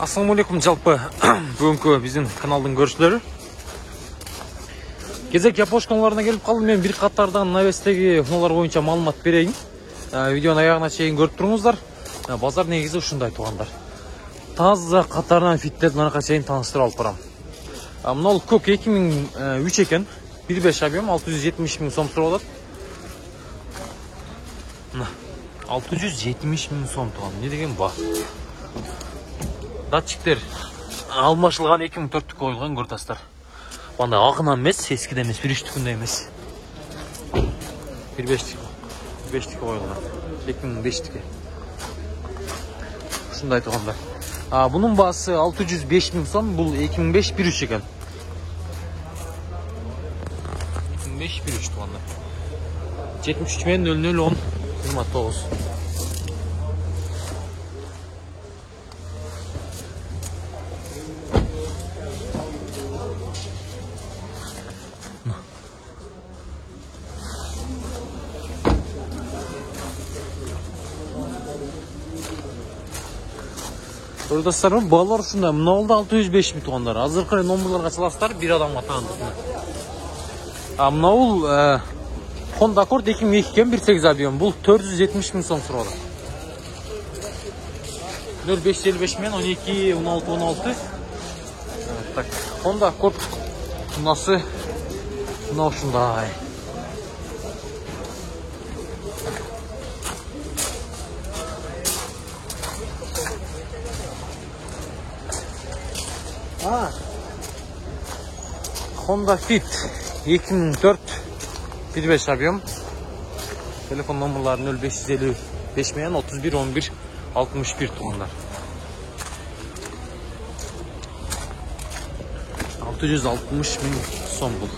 Ассалаумалейкум, жалпы бүгінгі біздің каналдың көршілері. Кезек япошкаларына келіп қалдым. Мен бір қатардан навестегі фоналар бойынша малымат берейін. Видеоны аяғына шейін көріп тұрыңыздар. Базар негізі ұшындай туғандар. Таза қатарынан фиттеді нарқа шейін таныстырып алып барам. Мынау көк 2003 екен. 1.5 объем 670 мың сом тұрып алады. 670 мың сом туған. Не деген ба? Датчиктер алмашылған 2004 қойылған көртастар. Онда ағынан емес, ескіде емес, 1.3-түкінде емес. 1.5-түкі қойылған. 2005-түкі. Шындай туғандар. Бұның басы 605 мың сом, бұл 2005 1.3 екен. 2005 1.3 туғандар. 73 мен 0010 29. Көрдастарым, балалар ұшында мұнауылда 605 мың туғандар. Азырқы номерларға саластар бір адамға тағандысына. Мұнауыл Honda Accord 2002 кен 1.8 объем. Бұл 470 мың сом сұрады. 0555 мен 12, 16, 16. Honda Accord бұнасы мұнау ұшындай. Honda Fit 2004 1.5 объем. Telefon numaraları 0555 мен 31 11 61 туғандар. 660 мың сом бұл.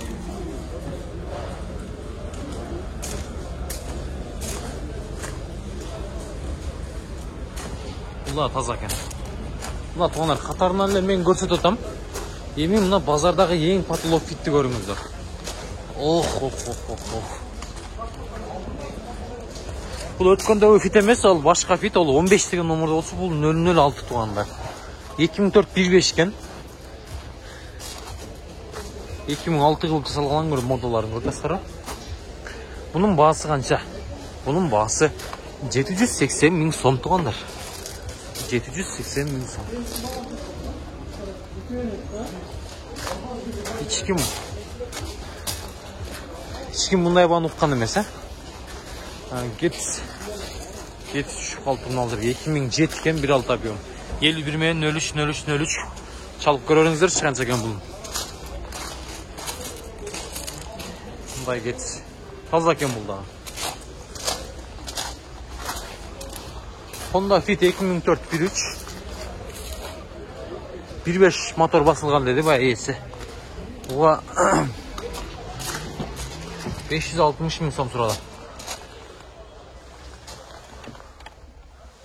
Бұлар таза екен. Бұлар туғандар қатарынан мен көрсетіп отам. Емен мұна базардағы ең потолок фитті көріңіздер. Бұл өткендегі фит емес, ол башқа фит, ол 15 деген номерде болса, бұл 006 туғандар. 2004 1.5 екен. 2006 жылғы салған көріп модаларын көрдастары. Бұның басы қанша? Бұның басы 780 мың сом туғандар. 780 мың сом. Ешкім мұндай баны ұққан емес, Гетс үшіп қалып тұрын алдыр. 2007 кен 1.6 объем. 51 мен 03 чалып көреріңіздер шығанша кен бұлын. Мұндай Гетс. Таза кен бұлда. Honda Fit 2004 1.3. 1.5 мотор басылған деді бай есі. Оға 560 мың сом сұрады.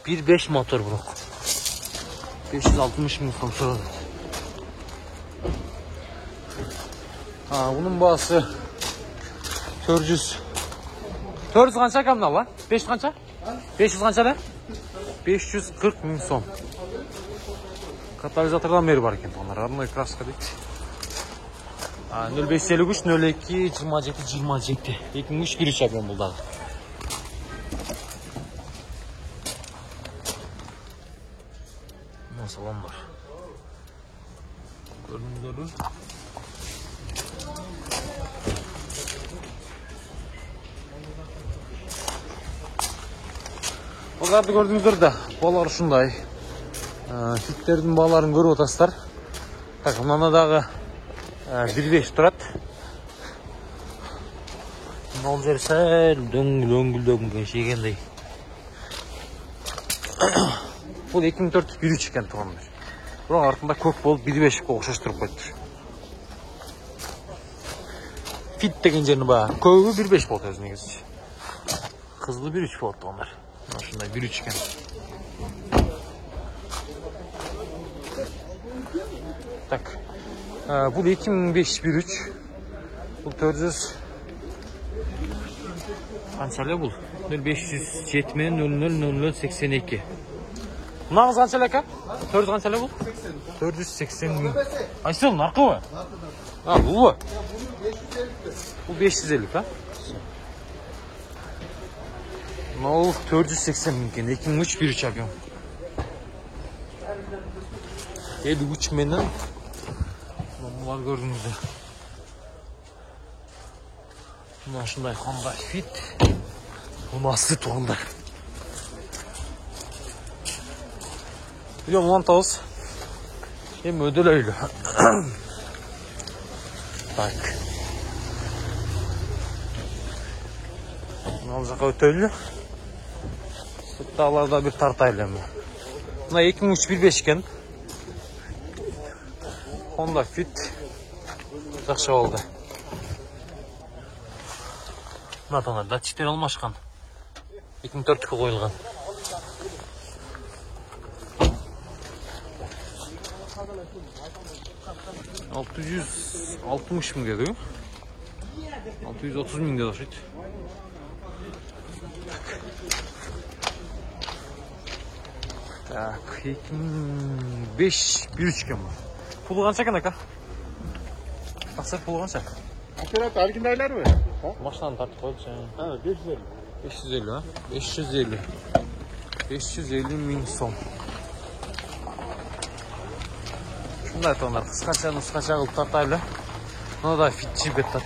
1.5 мотор бұрақ. 560 мың сом сұрады. Бұның басы 400 қанша кәмін ала? 500 қанша? 500 қанша да? 540 мың сом. Катализатордан мері бар екен тоғандар. Арной краска дейді. 0553 02 27 27 2003 1.3 объем бұлдағы. Салон бар. Көріңдері. Бұларды көрдіңіздер де, балар ұшындай. Фиттердің баларын көріп отастар. Мұнадағы 1.5 тұрады. Бұл жер сәл дөңгіл шегендей. Бұл 2004 1.3 екен туғандар. Бұның артында көк болып 1.5 оқшаштырып қойды. Фит деген жеріні ба, көгі 1.5 болды өзі негізі. Қызылы 1.3 болды туғандар. Шындай 1.3 екен. Так, бұл 2005 1.3. Бұл 400 қаншалы бұл? 0507 мен 00 0082. Mınаңыз қанша эле ака? 400 қанша эле бул? 480 миң. Кайсы бул, наркыбы? Булбу? Бул 550, а? Мынау 480 миң экен, 2003 1.3 объем. 53 менен мыналар көрдүңүздөр. Мына ушундай Honda Fit. Унасы туғандар. Видео мынаны табыз. Hem ödül öyle. Так. Мына жаққа өтөлі. Сытталарда bir тартайлы. Мына 2003 1.5 екен. Honda Fit. Жақсы болды. Мына тонар датчиктер алмашқан. 2004-ке қойылған. $660 миң деді. $630 миң деді оқшайды. Так, 2005 1.3 екен бұл. Пулы қанша екен ака? Тақсыр пулы қанша? Оператор алгындайлар мı? Машинаны тартып қойды жаңа. 550. 550, а? 550. 550 миң сом. Шундай тонар, қысқаша нұсқаша қылып тартайлы. Мына да Fit жиіп кеттат.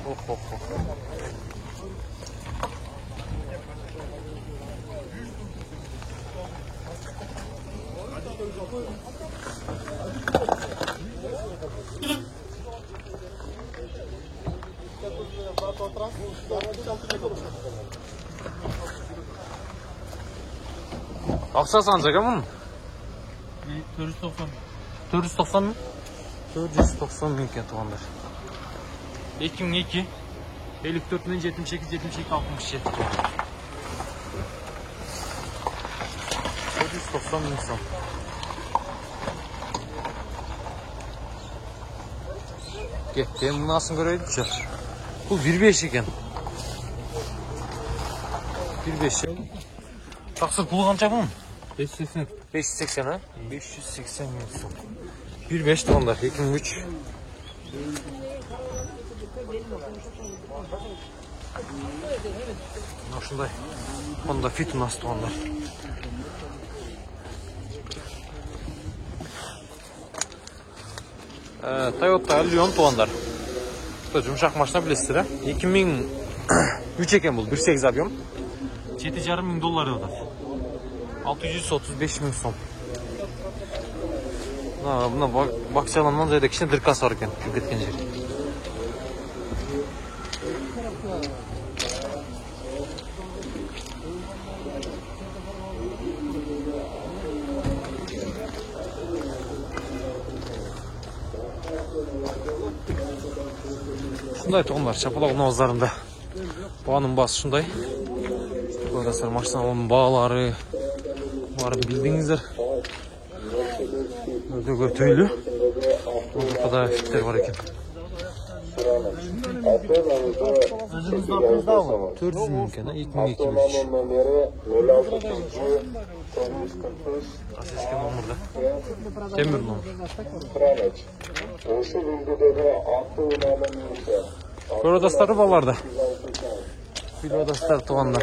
Ох. Ақшасы қанша екен? 490. 490 миң? 490 миң екен туғандар. 2002 54 мен 78 72 67 туған. 490 миң сом. Кетті, мынасын көрейді жүр. Бұл 1.5 екен. 1.5. Тақсыр пұлы қанша бұның? 580. 580, а? 580 миң сом. 1.5 туғандар, 2003. Ошындай Honda Fit у нас туғандар. Toyota Allion туғандар. Жұмшақ машина білесіздер, 2003 екен бұл, 1.8 объем. $7,5 миң өтеді. 635 миң сом. Мына бақшаланнан жайда кішіне дырқасы бар екен, кеткен жер. Шундай тұғындар, шапалақ науыздарында. Бұғаның басы шундай. Көрдіңіздер, машинаның бағалары барын білдіңіздер. Өте төйлі. Онда фиттер бар екен. 400 миң екен, 2002. Асеске номырда. Темір номыр. Көродастары баларда. Көродастары туғанда.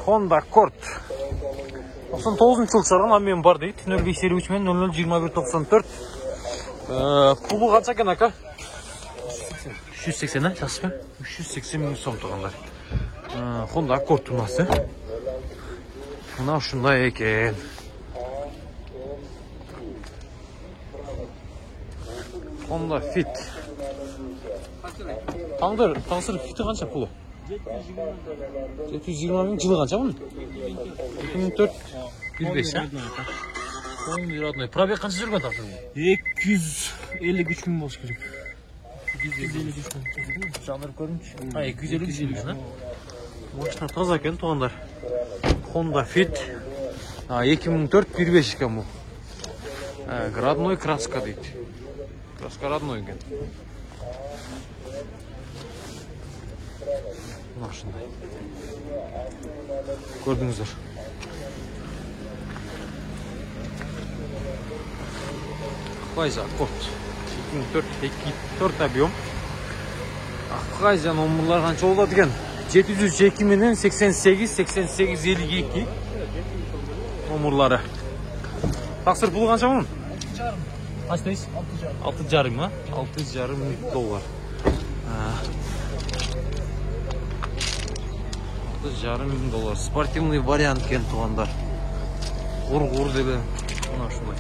Honda Accord. 99 жыл шығарған аммен бар дейді. 0553 мен 002194. Пулы қанша екен ака? 380, жақсы ба? 380 миң сом тұрғандар. Honda Accord тұнасы. Мына ұшындай екен. Honda Fit. Таңсыр фиті қанша пулы? 720 миң жылы қанша бұның? 2004 1.5, а? 11 пробег қанша жүрген тақсыр бұл? 253 миң болшы керек. 253 миң. Жаныр көрінші. 253 миң, а? Машина таза екен туғандар. Honda Fit. 2004 1.5 екен бұл. Родной краска дейді. Краска родной екен. Мына ушундай. Көрдүңүздөр. Аквайза код 2004 объем. Аквайза номерлар канча болот экен? 702 менен 88 номерлары. Таксыр пулу канча мунун? Kaç deyiz? 6,5 mı? 6,5 dolar. 6,5 dolar. Спортивный вариант кен туғандар. Ғур деп. Мына шулай.